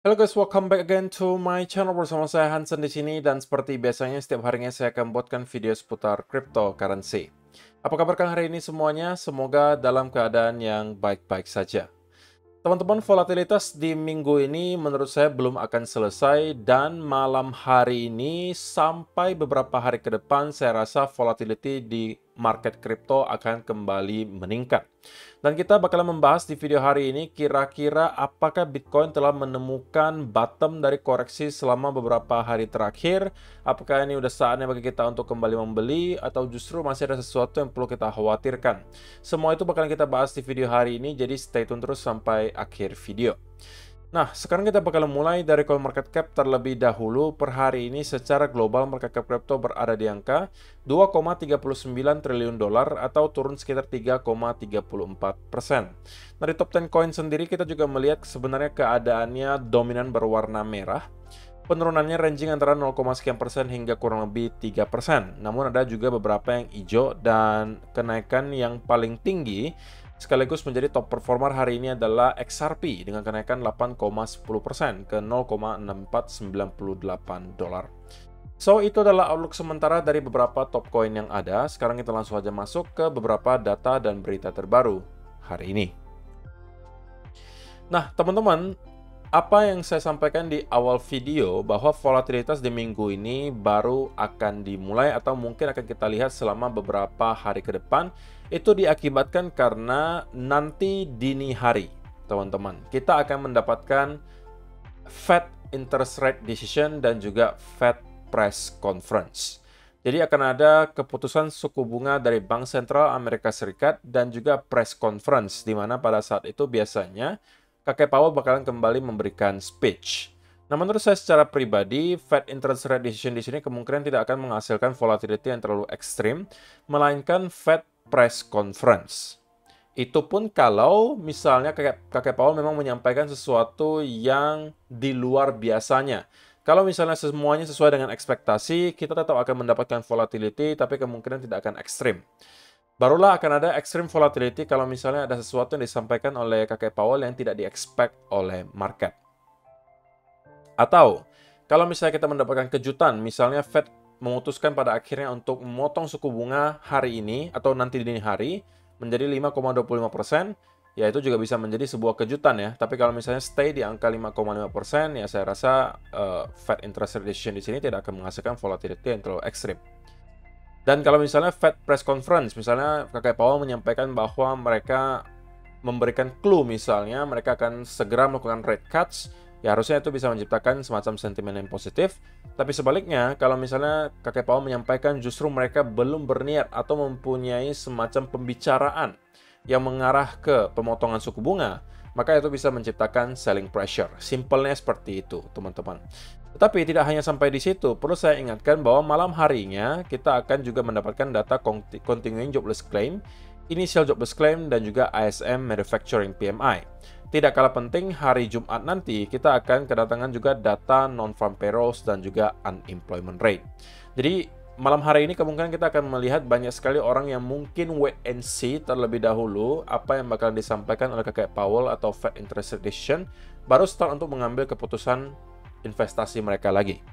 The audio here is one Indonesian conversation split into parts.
Halo guys, welcome back again to my channel bersama saya Hansen di sini dan seperti biasanya setiap harinya saya akan buatkan video seputar cryptocurrency. Apa kabar kalian hari ini semuanya? Semoga dalam keadaan yang baik-baik saja. Teman-teman, volatilitas di minggu ini menurut saya belum akan selesai dan malam hari ini sampai beberapa hari ke depan saya rasa volatility di market kripto akan kembali meningkat. Dan kita bakalan membahas di video hari ini kira-kira apakah Bitcoin telah menemukan bottom dari koreksi selama beberapa hari terakhir. Apakah ini udah saatnya bagi kita untuk kembali membeli atau justru masih ada sesuatu yang perlu kita khawatirkan. Semua itu bakalan kita bahas di video hari ini, jadi stay tune terus sampai akhir video. Nah, sekarang kita bakal mulai dari CoinMarketCap terlebih dahulu. Per hari ini secara global market cap crypto berada di angka 2,39 triliun dolar atau turun sekitar 3,34%. Nah, di top 10 coin sendiri kita juga melihat sebenarnya keadaannya dominan berwarna merah. Penurunannya ranging antara 0, sekian persen hingga kurang lebih 3%. Namun ada juga beberapa yang hijau dan kenaikan yang paling tinggi sekaligus menjadi top performer hari ini adalah XRP dengan kenaikan 8,10% ke 0,6498 dolar. So, itu adalah outlook sementara dari beberapa top coin yang ada. Sekarang kita langsung aja masuk ke beberapa data dan berita terbaru hari ini. Nah, teman-teman, apa yang saya sampaikan di awal video bahwa volatilitas di minggu ini baru akan dimulai atau mungkin akan kita lihat selama beberapa hari ke depan itu diakibatkan karena nanti dini hari, teman-teman, kita akan mendapatkan Fed interest rate decision dan juga Fed press conference. Jadi akan ada keputusan suku bunga dari Bank Sentral Amerika Serikat dan juga press conference, di mana pada saat itu biasanya Kakek Powell bakalan kembali memberikan speech. Nah, menurut saya secara pribadi, Fed interest rate decision di sini kemungkinan tidak akan menghasilkan volatility yang terlalu ekstrim, melainkan Fed press conference. Itu pun kalau misalnya kakek Powell memang menyampaikan sesuatu yang di luar biasanya. Kalau misalnya semuanya sesuai dengan ekspektasi, kita tetap akan mendapatkan volatility, tapi kemungkinan tidak akan ekstrim. Barulah akan ada extreme volatility kalau misalnya ada sesuatu yang disampaikan oleh kakek Powell yang tidak di-expect oleh market. Atau, kalau misalnya kita mendapatkan kejutan, misalnya Fed memutuskan pada akhirnya untuk memotong suku bunga hari ini atau nanti dini hari menjadi 5,25%, ya itu juga bisa menjadi sebuah kejutan ya. Tapi kalau misalnya stay di angka 5,5%, ya saya rasa Fed interest rate decision di sini tidak akan menghasilkan volatility yang terlalu ekstrim. Dan kalau misalnya Fed press conference, misalnya kakek Powell menyampaikan bahwa mereka memberikan clue misalnya mereka akan segera melakukan rate cuts, ya harusnya itu bisa menciptakan semacam sentimen yang positif. Tapi sebaliknya, kalau misalnya kakek Powell menyampaikan justru mereka belum berniat atau mempunyai semacam pembicaraan yang mengarah ke pemotongan suku bunga, maka itu bisa menciptakan selling pressure. Simpelnya seperti itu, teman-teman. Tetapi tidak hanya sampai di situ, perlu saya ingatkan bahwa malam harinya kita akan juga mendapatkan data continuing jobless claim, initial jobless claim, dan juga ISM Manufacturing PMI. Tidak kalah penting, hari Jumat nanti kita akan kedatangan juga data non-farm payrolls dan juga unemployment rate. Jadi malam hari ini kemungkinan kita akan melihat banyak sekali orang yang mungkin wait and see terlebih dahulu apa yang bakal disampaikan oleh kakek Powell atau Fed interest rate decision, baru start untuk mengambil keputusan investasi mereka lagi.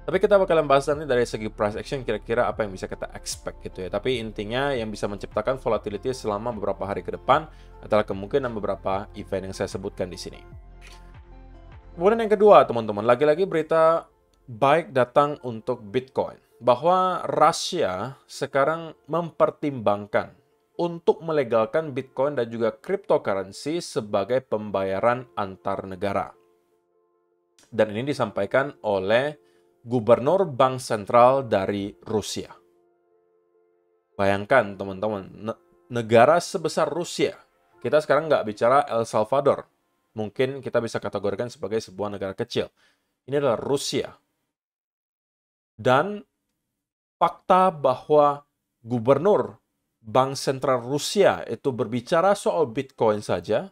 Tapi kita bakalan bahas nanti dari segi price action kira-kira apa yang bisa kita expect gitu ya. Tapi intinya yang bisa menciptakan volatility selama beberapa hari ke depan adalah kemungkinan beberapa event yang saya sebutkan di sini. Kemudian yang kedua, teman-teman, lagi-lagi berita baik datang untuk Bitcoin. Bahwa Rusia sekarang mempertimbangkan untuk melegalkan Bitcoin dan juga cryptocurrency sebagai pembayaran antar negara. Dan ini disampaikan oleh Gubernur Bank Sentral dari Rusia. Bayangkan teman-teman, negara sebesar Rusia. Kita sekarang nggak bicara El Salvador. Mungkin kita bisa kategorikan sebagai sebuah negara kecil. Ini adalah Rusia. Dan fakta bahwa Gubernur Bank Sentral Rusia itu berbicara soal Bitcoin saja,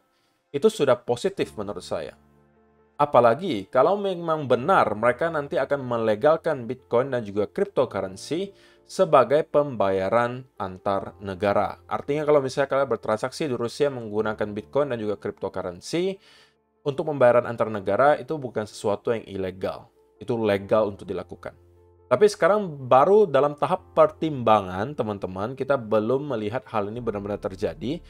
itu sudah positif menurut saya. Apalagi kalau memang benar mereka nanti akan melegalkan Bitcoin dan juga cryptocurrency sebagai pembayaran antar negara. Artinya kalau misalnya kalian bertransaksi di Rusia menggunakan Bitcoin dan juga cryptocurrency, untuk pembayaran antar negara itu bukan sesuatu yang ilegal. Itu legal untuk dilakukan. Tapi sekarang baru dalam tahap pertimbangan, teman-teman, kita belum melihat hal ini benar-benar terjadi.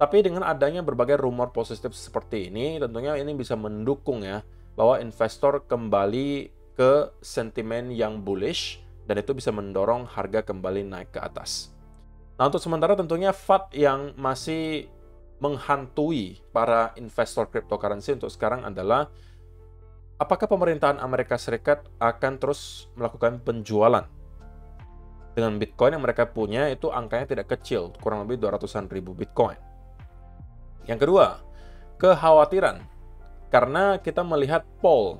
Tapi dengan adanya berbagai rumor positif seperti ini, tentunya ini bisa mendukung ya, bahwa investor kembali ke sentimen yang bullish, dan itu bisa mendorong harga kembali naik ke atas. Nah, untuk sementara tentunya FUD yang masih menghantui para investor cryptocurrency untuk sekarang adalah apakah pemerintahan Amerika Serikat akan terus melakukan penjualan dengan Bitcoin yang mereka punya itu angkanya tidak kecil, kurang lebih 200-an ribu Bitcoin. Yang kedua, kekhawatiran karena kita melihat poll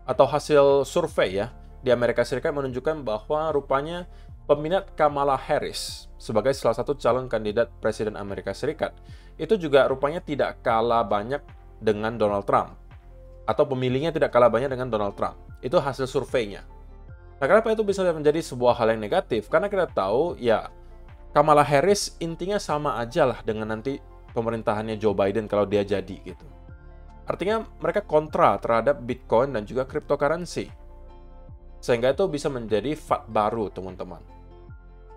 atau hasil survei ya di Amerika Serikat menunjukkan bahwa rupanya peminat Kamala Harris sebagai salah satu calon kandidat Presiden Amerika Serikat itu juga rupanya tidak kalah banyak dengan Donald Trump, atau pemilihnya tidak kalah banyak dengan Donald Trump. Itu hasil surveinya. Nah, kenapa itu bisa menjadi sebuah hal yang negatif? Karena kita tahu ya Kamala Harris intinya sama aja lah dengan nanti pemerintahannya Joe Biden kalau dia jadi gitu. Artinya mereka kontra terhadap Bitcoin dan juga cryptocurrency. Sehingga itu bisa menjadi FUD baru, teman-teman.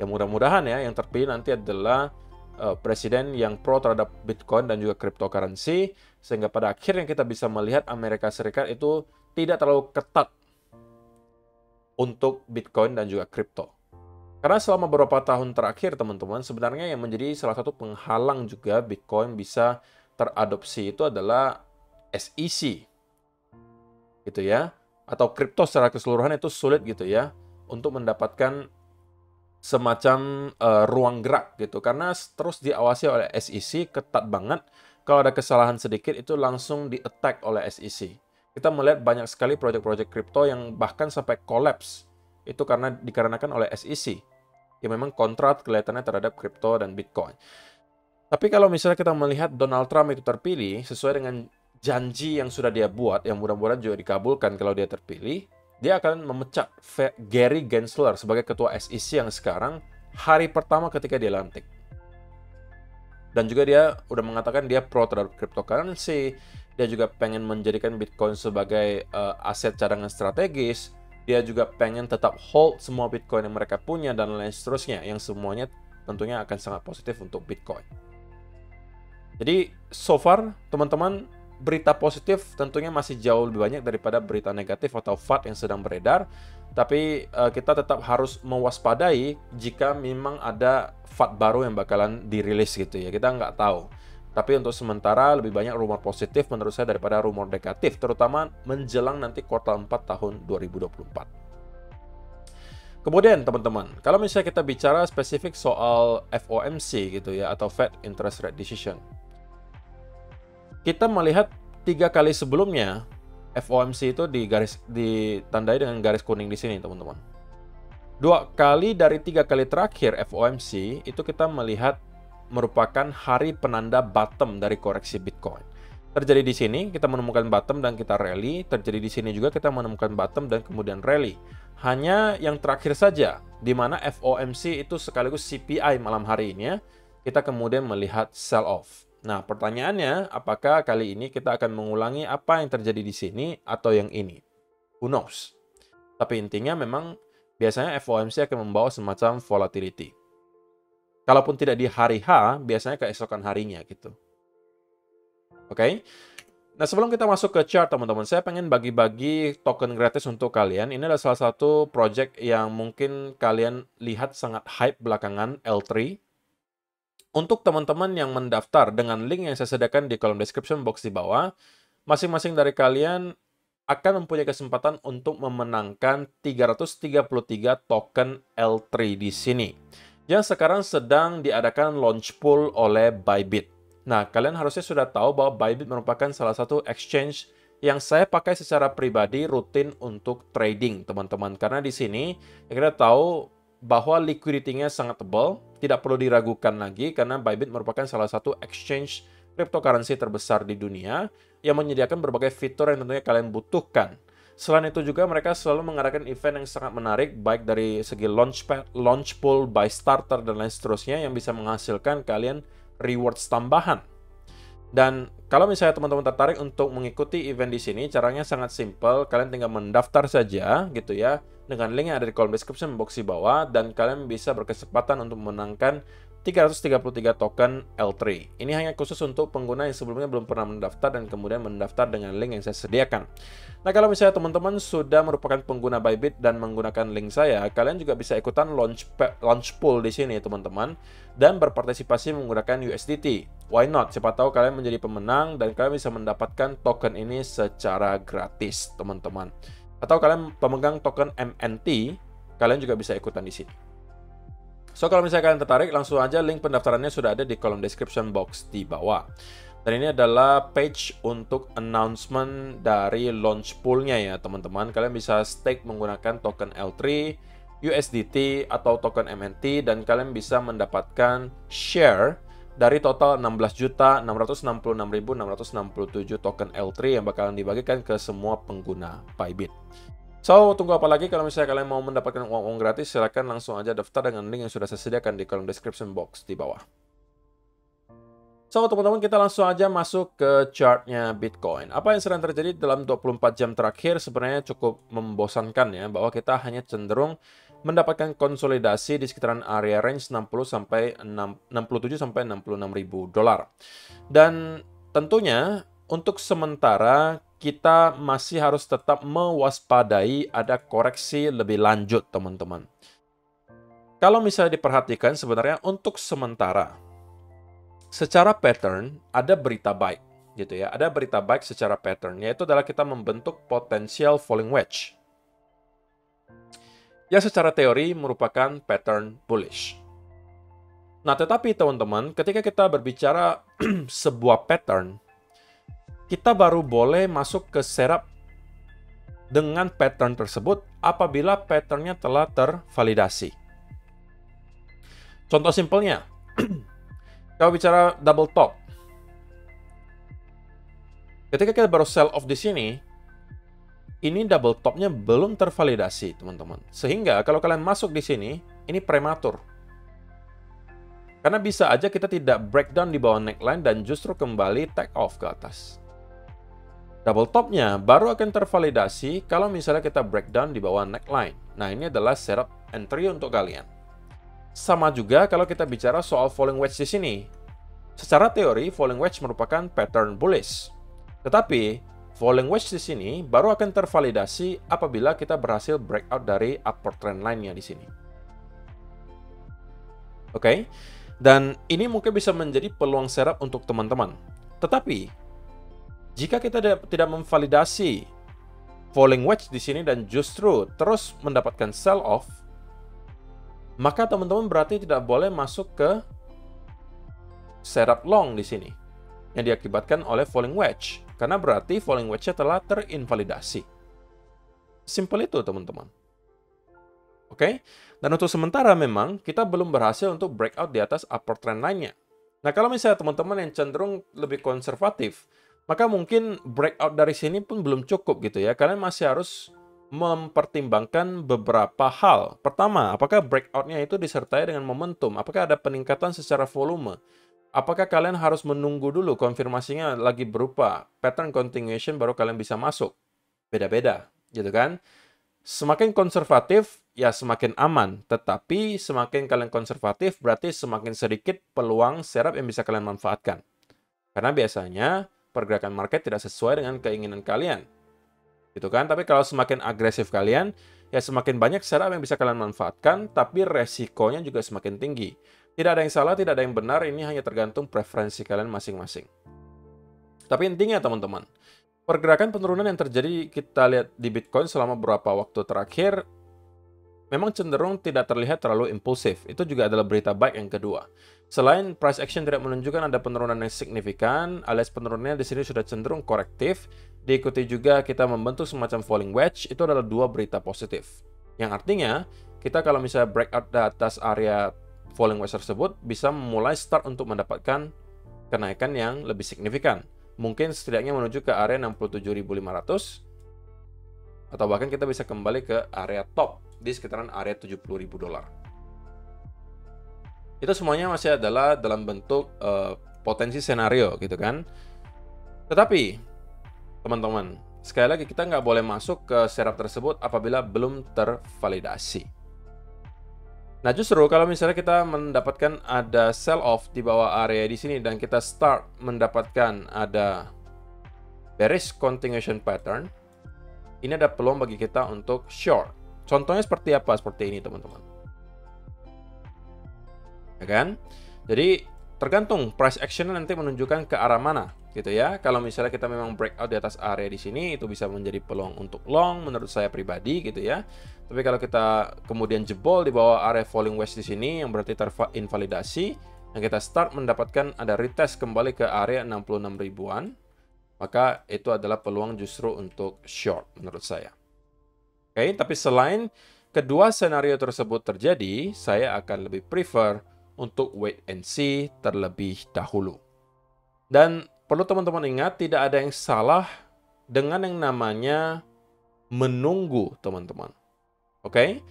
Ya mudah-mudahan ya yang terpilih nanti adalah presiden yang pro terhadap Bitcoin dan juga cryptocurrency, sehingga pada akhirnya kita bisa melihat Amerika Serikat itu tidak terlalu ketat untuk Bitcoin dan juga kripto. Karena selama beberapa tahun terakhir, teman-teman, sebenarnya yang menjadi salah satu penghalang juga Bitcoin bisa teradopsi itu adalah SEC, gitu ya, atau kripto secara keseluruhan itu sulit gitu ya untuk mendapatkan semacam ruang gerak gitu, karena terus diawasi oleh SEC ketat banget. Kalau ada kesalahan sedikit itu langsung di-attack oleh SEC. Kita melihat banyak sekali proyek-proyek kripto yang bahkan sampai collapse itu dikarenakan oleh SEC yang memang kontra kelihatannya terhadap kripto dan Bitcoin. Tapi kalau misalnya kita melihat Donald Trump itu terpilih sesuai dengan janji yang sudah dia buat, yang mudah-mudahan juga dikabulkan kalau dia terpilih, dia akan memecat Gary Gensler sebagai ketua SEC yang sekarang hari pertama ketika dia lantik. Dan juga dia udah mengatakan dia pro terhadap cryptocurrency, dia juga pengen menjadikan Bitcoin sebagai aset cadangan strategis, dia juga pengen tetap hold semua Bitcoin yang mereka punya, dan lain seterusnya, yang semuanya tentunya akan sangat positif untuk Bitcoin. Jadi, so far, teman-teman, berita positif tentunya masih jauh lebih banyak daripada berita negatif atau FUD yang sedang beredar. Tapi kita tetap harus mewaspadai jika memang ada FUD baru yang bakalan dirilis gitu ya. Kita nggak tahu. Tapi untuk sementara lebih banyak rumor positif menurut saya daripada rumor negatif, terutama menjelang nanti kuartal 4 tahun 2024. Kemudian teman-teman, kalau misalnya kita bicara spesifik soal FOMC gitu ya, atau Fed Interest Rate Decision, kita melihat 3 kali sebelumnya FOMC itu ditandai dengan garis kuning di sini, teman-teman. 2 kali dari 3 kali terakhir FOMC itu kita melihat merupakan hari penanda bottom dari koreksi Bitcoin. Terjadi di sini kita menemukan bottom dan kita rally, terjadi di sini juga kita menemukan bottom dan kemudian rally. Hanya yang terakhir saja di mana FOMC itu sekaligus CPI malam hari ini ya, kita kemudian melihat sell off. Nah, pertanyaannya, apakah kali ini kita akan mengulangi apa yang terjadi di sini atau yang ini? Who knows? Tapi intinya memang biasanya FOMC akan membawa semacam volatility. Kalaupun tidak di hari H, biasanya keesokan harinya gitu. Oke? Nah, sebelum kita masuk ke chart, teman-teman, saya pengen bagi-bagi token gratis untuk kalian. Ini adalah salah satu project yang mungkin kalian lihat sangat hype belakangan, L3. Untuk teman-teman yang mendaftar dengan link yang saya sediakan di kolom description box di bawah, masing-masing dari kalian akan mempunyai kesempatan untuk memenangkan 333 token L3 di sini, yang sekarang sedang diadakan launch pool oleh Bybit. Nah, kalian harusnya sudah tahu bahwa Bybit merupakan salah satu exchange yang saya pakai secara pribadi rutin untuk trading, teman-teman. Karena di sini kita tahu bahwa liquidity-nya sangat tebal, tidak perlu diragukan lagi karena Bybit merupakan salah satu exchange cryptocurrency terbesar di dunia yang menyediakan berbagai fitur yang tentunya kalian butuhkan. Selain itu juga mereka selalu mengadakan event yang sangat menarik, baik dari segi launch pool, buy starter, dan lain seterusnya yang bisa menghasilkan kalian rewards tambahan. Dan kalau misalnya teman-teman tertarik untuk mengikuti event di sini, caranya sangat simple. Kalian tinggal mendaftar saja gitu ya, dengan link yang ada di kolom description box di bawah, dan kalian bisa berkesempatan untuk memenangkan 333 token L3. Ini hanya khusus untuk pengguna yang sebelumnya belum pernah mendaftar dan kemudian mendaftar dengan link yang saya sediakan. Nah, kalau misalnya teman-teman sudah merupakan pengguna Bybit dan menggunakan link saya, kalian juga bisa ikutan launch pool di sini, teman-teman, dan berpartisipasi menggunakan USDT. Why not? Siapa tahu kalian menjadi pemenang dan kalian bisa mendapatkan token ini secara gratis, teman-teman. Atau kalian pemegang token MNT, kalian juga bisa ikutan di sini. So, kalau misalnya kalian tertarik, langsung aja link pendaftarannya sudah ada di kolom description box di bawah. Dan ini adalah page untuk announcement dari launch pool-nya ya, teman-teman. Kalian bisa stake menggunakan token L3, USDT, atau token MNT, dan kalian bisa mendapatkan share dari total 16.666.667 token L3 yang bakalan dibagikan ke semua pengguna Bybit. So, tunggu apa lagi? Kalau misalnya kalian mau mendapatkan uang gratis, silahkan langsung aja daftar dengan link yang sudah saya sediakan di kolom description box di bawah. So, teman-teman, kita langsung aja masuk ke chartnya Bitcoin. Apa yang sedang terjadi dalam 24 jam terakhir sebenarnya cukup membosankan ya, bahwa kita hanya cenderung mendapatkan konsolidasi di sekitaran area range 67 sampai 66 ribu dolar. Dan tentunya untuk sementara kita masih harus tetap mewaspadai ada koreksi lebih lanjut, teman-teman. Kalau misalnya diperhatikan sebenarnya untuk sementara, secara pattern ada berita baik, gitu ya. Ada berita baik secara pattern, yaitu adalah kita membentuk potensial falling wedge, yang secara teori merupakan pattern bullish. Nah, tetapi teman-teman, ketika kita berbicara sebuah pattern, kita baru boleh masuk ke setup dengan pattern tersebut apabila patternnya telah tervalidasi. Contoh simpelnya, kalau bicara double top, ketika kita baru sell off di sini, ini double topnya belum tervalidasi, teman-teman. Sehingga kalau kalian masuk di sini, ini prematur. Karena bisa aja kita tidak breakdown di bawah neckline dan justru kembali take off ke atas. Double topnya baru akan tervalidasi kalau misalnya kita breakdown di bawah neckline. Nah, ini adalah setup entry untuk kalian. Sama juga kalau kita bicara soal falling wedge di sini. Secara teori, falling wedge merupakan pattern bullish. Tetapi, falling wedge di sini baru akan tervalidasi apabila kita berhasil breakout dari upward trend line-nya di sini. Oke? Dan ini mungkin bisa menjadi peluang setup untuk teman-teman. Tetapi, jika kita tidak memvalidasi falling wedge di sini dan justru terus mendapatkan sell off, maka teman-teman berarti tidak boleh masuk ke setup long di sini yang diakibatkan oleh falling wedge, karena berarti falling wedge-nya telah terinvalidasi. Simple itu, teman-teman. Oke? Dan untuk sementara memang kita belum berhasil untuk breakout di atas upward trend line-nya. Nah, kalau misalnya teman-teman yang cenderung lebih konservatif, maka mungkin breakout dari sini pun belum cukup gitu ya. Kalian masih harus mempertimbangkan beberapa hal. Pertama, apakah breakout-nya itu disertai dengan momentum? Apakah ada peningkatan secara volume? Apakah kalian harus menunggu dulu konfirmasinya lagi berupa pattern continuation baru kalian bisa masuk? Beda-beda, gitu kan? Semakin konservatif, ya semakin aman. Tetapi semakin kalian konservatif, berarti semakin sedikit peluang setup yang bisa kalian manfaatkan. Karena biasanya pergerakan market tidak sesuai dengan keinginan kalian. Gitu kan? Tapi kalau semakin agresif kalian, ya semakin banyak setup yang bisa kalian manfaatkan, tapi resikonya juga semakin tinggi. Tidak ada yang salah, tidak ada yang benar, ini hanya tergantung preferensi kalian masing-masing. Tapi intinya teman-teman, pergerakan penurunan yang terjadi kita lihat di Bitcoin selama beberapa waktu terakhir, memang cenderung tidak terlihat terlalu impulsif. Itu juga adalah berita baik yang kedua. Selain price action tidak menunjukkan ada penurunan yang signifikan, alias penurunannya di sini sudah cenderung korektif, diikuti juga kita membentuk semacam falling wedge, itu adalah dua berita positif. Yang artinya, kita kalau misalnya breakout di atas area falling wedge tersebut, bisa mulai start untuk mendapatkan kenaikan yang lebih signifikan. Mungkin setidaknya menuju ke area 67.500, atau bahkan kita bisa kembali ke area top di sekitaran area 70.000 dolar. Itu semuanya masih adalah dalam bentuk potensi senario gitu kan. Tetapi teman-teman, sekali lagi kita nggak boleh masuk ke setup tersebut apabila belum tervalidasi. Nah, justru kalau misalnya kita mendapatkan ada sell off di bawah area di sini dan kita start mendapatkan ada bearish continuation pattern, ini ada peluang bagi kita untuk short. Contohnya seperti apa? Seperti ini, teman-teman. Ya kan? Jadi tergantung price action nanti menunjukkan ke arah mana, gitu ya. Kalau misalnya kita memang breakout di atas area di sini, itu bisa menjadi peluang untuk long menurut saya pribadi, gitu ya. Tapi kalau kita kemudian jebol di bawah area falling wedge di sini, yang berarti terinvalidasi, dan kita start mendapatkan ada retest kembali ke area 66 ribuan, maka itu adalah peluang justru untuk short menurut saya. Oke, tapi selain kedua senario tersebut terjadi, saya akan lebih prefer untuk wait and see terlebih dahulu. Dan perlu teman-teman ingat, tidak ada yang salah dengan yang namanya menunggu, teman-teman. Oke,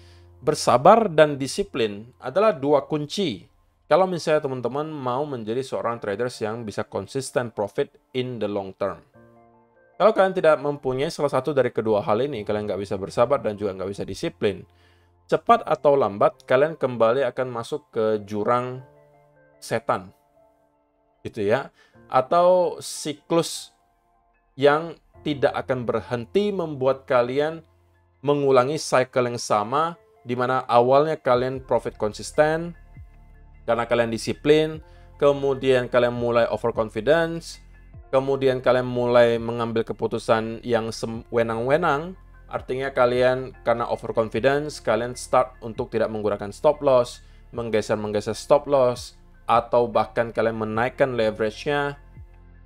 bersabar dan disiplin adalah dua kunci. Kalau misalnya teman-teman mau menjadi seorang traders yang bisa konsisten profit in the long term. Kalau kalian tidak mempunyai salah satu dari kedua hal ini, kalian nggak bisa bersabar dan juga nggak bisa disiplin, cepat atau lambat kalian kembali akan masuk ke jurang setan, gitu ya, atau siklus yang tidak akan berhenti membuat kalian mengulangi cycle yang sama, di mana awalnya kalian profit konsisten karena kalian disiplin, kemudian kalian mulai overconfidence, kemudian kalian mulai mengambil keputusan yang sewenang-wenang. Artinya kalian karena overconfidence, kalian start untuk tidak menggunakan stop loss, menggeser stop loss, atau bahkan kalian menaikkan leverage-nya.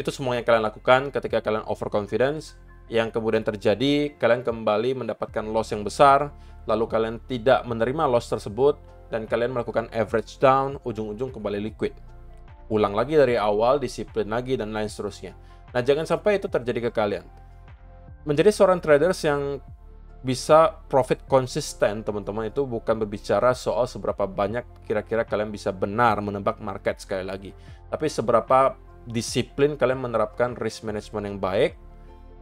Itu semuanya kalian lakukan ketika kalian overconfidence. Yang kemudian terjadi, kalian kembali mendapatkan loss yang besar, lalu kalian tidak menerima loss tersebut, dan kalian melakukan average down, ujung-ujung kembali liquid. Ulang lagi dari awal, disiplin lagi, dan lain seterusnya. Nah, jangan sampai itu terjadi ke kalian. Menjadi seorang traders yang bisa profit konsisten, teman-teman, itu bukan berbicara soal seberapa banyak kira-kira kalian bisa benar menebak market sekali lagi. Tapi seberapa disiplin kalian menerapkan risk management yang baik,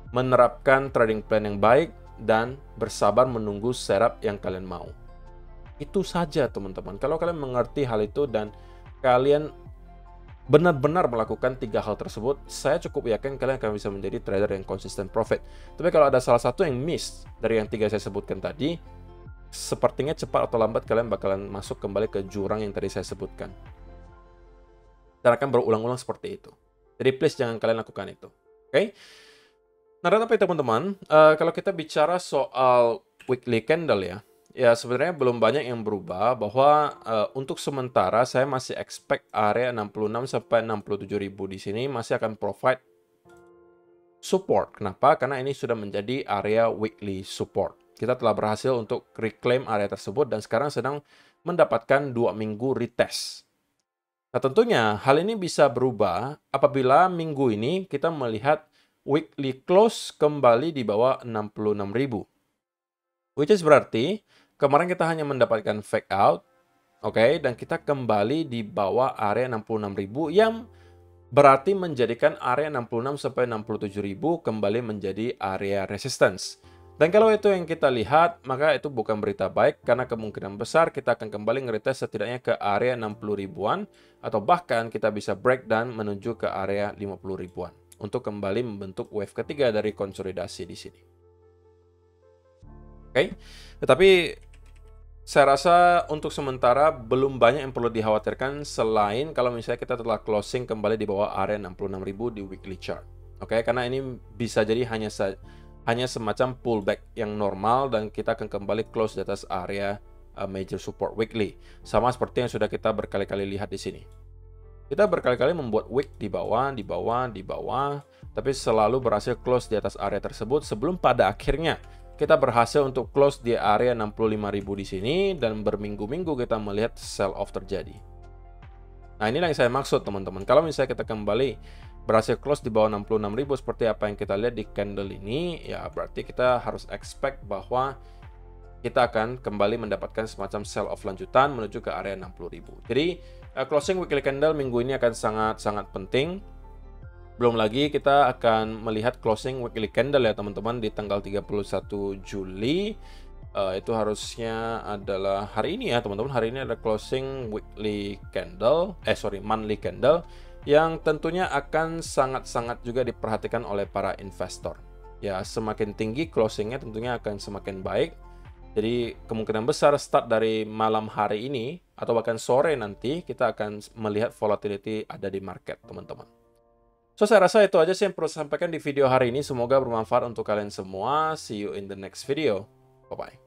menerapkan trading plan yang baik, dan bersabar menunggu setup yang kalian mau. Itu saja, teman-teman. Kalau kalian mengerti hal itu dan kalian benar-benar melakukan tiga hal tersebut, saya cukup yakin kalian akan bisa menjadi trader yang konsisten profit. Tapi kalau ada salah satu yang miss dari yang tiga saya sebutkan tadi, sepertinya cepat atau lambat kalian bakalan masuk kembali ke jurang yang tadi saya sebutkan. Dan akan berulang-ulang seperti itu. Jadi please jangan kalian lakukan itu. Oke? Nah, tapi teman-teman, kalau kita bicara soal weekly candle ya sebenarnya belum banyak yang berubah, bahwa untuk sementara saya masih expect area 66 sampai 67 ribu di sini masih akan provide support. Kenapa? Karena ini sudah menjadi area weekly support. Kita telah berhasil untuk reclaim area tersebut dan sekarang sedang mendapatkan 2 minggu retest. Nah, tentunya hal ini bisa berubah apabila minggu ini kita melihat weekly close kembali di bawah 66.000. Which is berarti kemarin kita hanya mendapatkan fake out, oke, dan kita kembali di bawah area 66.000 yang berarti menjadikan area 66 sampai 67.000 kembali menjadi area resistance. Dan kalau itu yang kita lihat, maka itu bukan berita baik karena kemungkinan besar kita akan kembali ngeretest setidaknya ke area 60 ribuan atau bahkan kita bisa breakdown menuju ke area 50 ribuan. Untuk kembali membentuk wave ketiga dari konsolidasi di sini. Oke, tetapi saya rasa untuk sementara belum banyak yang perlu dikhawatirkan selain kalau misalnya kita telah closing kembali di bawah area 66.000 di weekly chart. Oke, karena ini bisa jadi hanya semacam pullback yang normal dan kita akan kembali close di atas area major support weekly. Sama seperti yang sudah kita berkali-kali lihat di sini. Kita berkali-kali membuat wick di bawah, tapi selalu berhasil close di atas area tersebut sebelum pada akhirnya kita berhasil untuk close di area 65.000 di sini dan berminggu-minggu kita melihat sell off terjadi. Nah, inilah yang saya maksud, teman-teman. Kalau misalnya kita kembali berhasil close di bawah 66.000 seperti apa yang kita lihat di candle ini, ya berarti kita harus expect bahwa kita akan kembali mendapatkan semacam sell off lanjutan menuju ke area 60.000. Jadi Closing weekly candle minggu ini akan sangat-sangat penting. Belum lagi kita akan melihat closing weekly candle ya teman-teman di tanggal 31 Juli. Itu harusnya adalah hari ini ya teman-teman. Hari ini ada closing weekly candle, monthly candle, yang tentunya akan sangat-sangat juga diperhatikan oleh para investor. Ya, semakin tinggi closingnya tentunya akan semakin baik. Jadi kemungkinan besar start dari malam hari ini atau bahkan sore nanti kita akan melihat volatility ada di market teman-teman. So, saya rasa itu aja sih yang perlu saya sampaikan di video hari ini. Semoga bermanfaat untuk kalian semua. See you in the next video. Bye-bye.